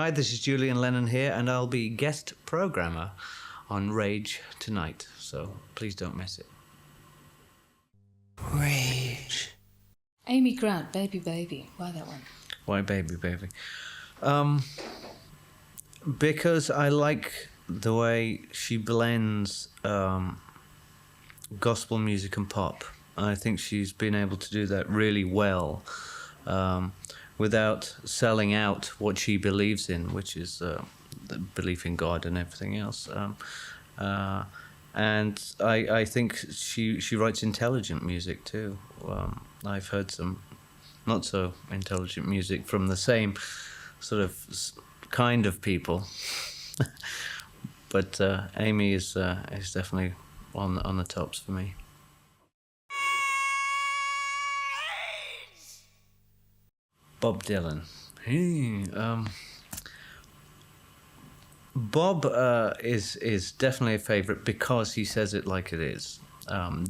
Hi, this is Julian Lennon here, and I'll be guest programmer on Rage tonight, so please don't miss it. Rage. Amy Grant, Baby Baby. Why that one? Why Baby Baby? Because I like the way she blends gospel music and pop. I think she's been able to do that really well, without selling out what she believes in, which is the belief in God and everything else. And I think she writes intelligent music too. I've heard some not so intelligent music from the same sort of kind of people, but Amy is definitely on the tops for me. Bob Dylan. Bob is definitely a favourite because he says it like it is. There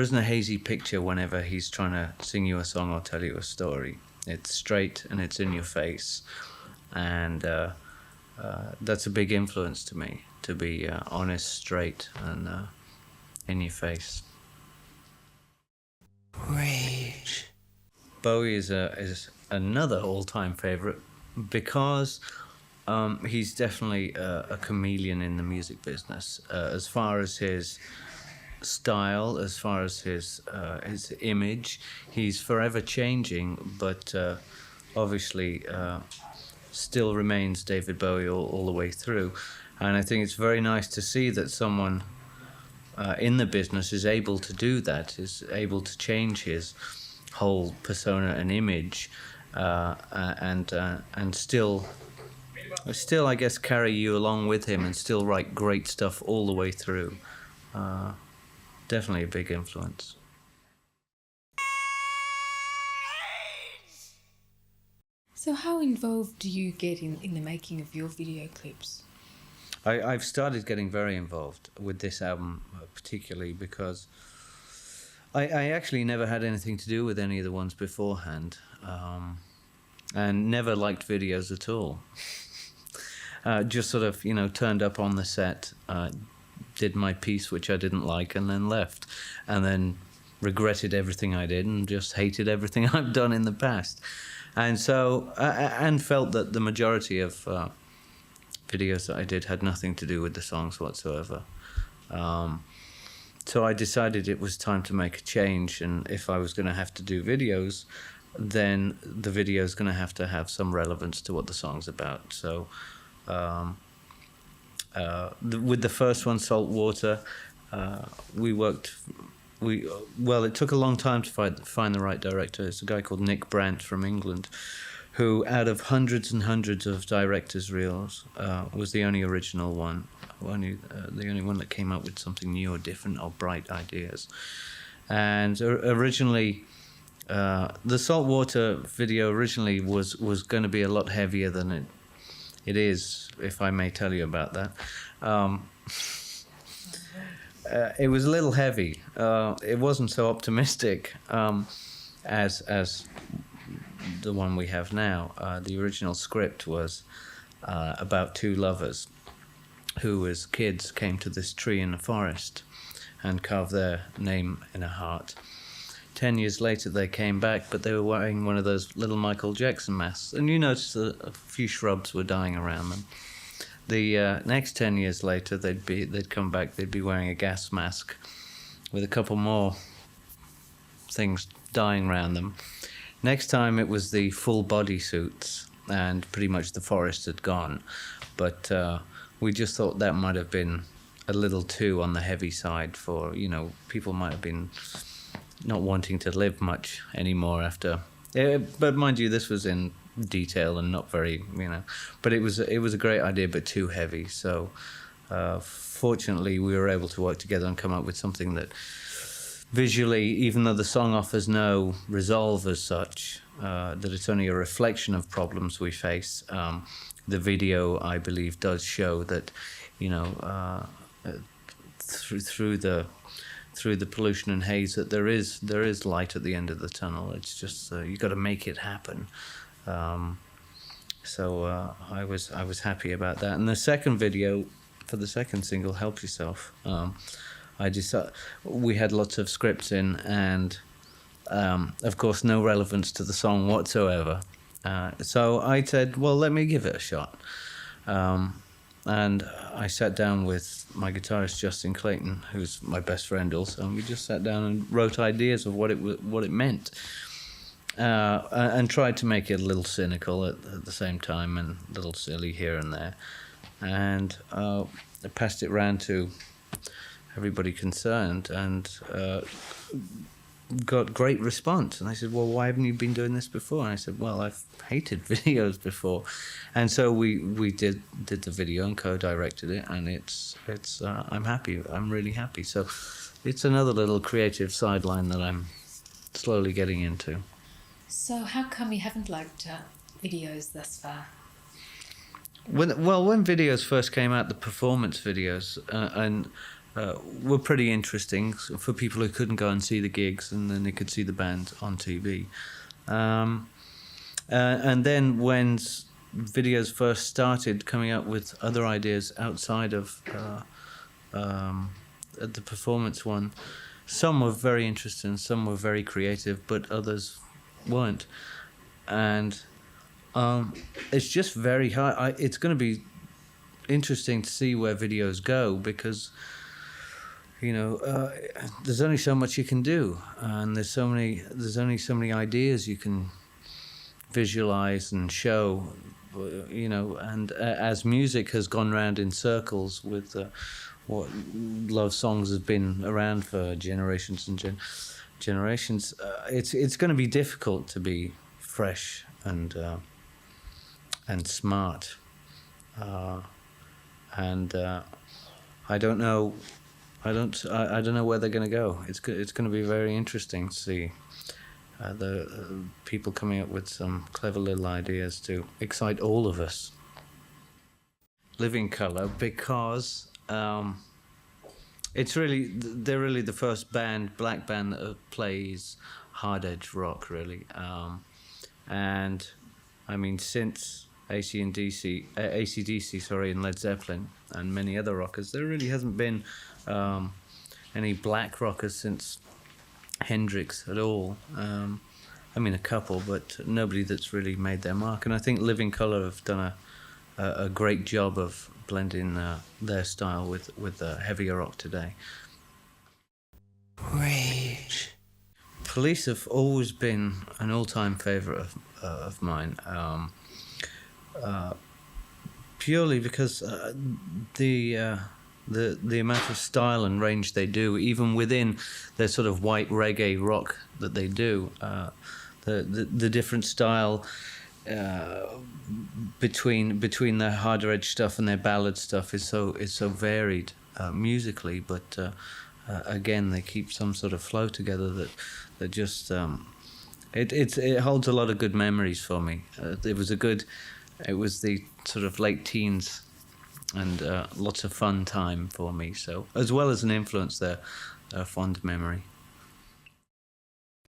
isn't a hazy picture whenever he's trying to sing you a song or tell you a story. It's straight and it's in your face, and that's a big influence to me, to be honest, straight, and in your face. Rage. BOWIE is another all-time favourite because he's definitely a chameleon in the music business. As far as his style, as far as his image, he's forever changing, but obviously still remains David Bowie all the way through. And I think it's very nice to see that someone in the business is able to do that, is able to change his whole persona and image, and still I guess carry you along with him and still write great stuff all the way through. Definitely a big influence. So how involved do you get in the making of your video clips? I've started getting very involved with this album, particularly because I actually never had anything to do with any of the ones beforehand, and never liked videos at all. Just sort of, turned up on the set, did my piece, which I didn't like, and then left, and then regretted everything I did and just hated everything I've done in the past. And so, and felt that the majority of videos that I did had nothing to do with the songs whatsoever. So I decided it was time to make a change, and if I was going to have to do videos, then the video is going to have some relevance to what the song's about. So with the first one, Saltwater, it took a long time to find the right director. It's a guy called Nick Brandt from England, who, out of hundreds and hundreds of director's reels, was the only original one, the only one that came up with something new or different or bright ideas. And originally, the Saltwater video originally was going to be a lot heavier than it is, if I may tell you about that. It was a little heavy. It wasn't so optimistic as the one we have now. The original script was about two lovers who, as kids, came to this tree in the forest and carved their name in a heart. 10 years later, they came back, but they were wearing one of those little Michael Jackson masks, and you noticed that a few shrubs were dying around them. The next 10 years later, they'd come back, they'd be wearing a gas mask with a couple more things dying around them. Next time it was the full body suits, and pretty much the forest had gone. But we just thought that might have been a little too on the heavy side for, people might have been not wanting to live much anymore after. But mind you, this was in detail and not very, but it was a great idea, but too heavy. So fortunately, we were able to work together and come up with something that visually, even though the song offers no resolve as such, that it's only a reflection of problems we face, the video, I believe, does show that, through the through the pollution and haze that there is light at the end of the tunnel. It's just you got to make it happen. So I was happy about that. And the second video for the second single, "Help Yourself," we had lots of scripts in, and of course no relevance to the song whatsoever. So I said, well, let me give it a shot. And I sat down with my guitarist Justin Clayton, who's my best friend also, and we just sat down and wrote ideas of what it meant, and tried to make it a little cynical at the same time and a little silly here and there. And I passed it round to everybody concerned, and got great response. And I said, well, why haven't you been doing this before? And I said, well, I've hated videos before. And so we did the video and co-directed it, and it's I'm happy. I'm really happy. So it's another little creative sideline that I'm slowly getting into. So how come you haven't liked videos thus far? When videos first came out, the performance videos were pretty interesting for people who couldn't go and see the gigs, and then they could see the band on TV. And then when videos first started coming up with other ideas outside of the performance one, some were very interesting, some were very creative, but others weren't. And it's just very hard. It's going to be interesting to see where videos go, because there's only so much you can do, and there's only so many ideas you can visualize and show, and as music has gone round in circles with what love songs have been around for generations and generations, it's going to be difficult to be fresh and smart, and I don't know. I don't know where they're going to go. It's going to be very interesting to see the people coming up with some clever little ideas to excite all of us. Living Colour, because they're really the first black band that plays hard edge rock, really, and I mean since AC/DC, and Led Zeppelin and many other rockers, there really hasn't been any black rockers since Hendrix at all. I mean, a couple, but nobody that's really made their mark. And I think Living Colour have done a great job of blending their style with heavier rock today. Rage. Police have always been an all-time favourite of mine. Purely because the amount of style and range they do, even within their sort of white reggae rock that they do, the different style between their harder edge stuff and their ballad stuff is so varied musically, but again they keep some sort of flow together that just it holds a lot of good memories for me. It was the sort of late teens, and lots of fun time for me. So, as well as an influence, they're a fond memory.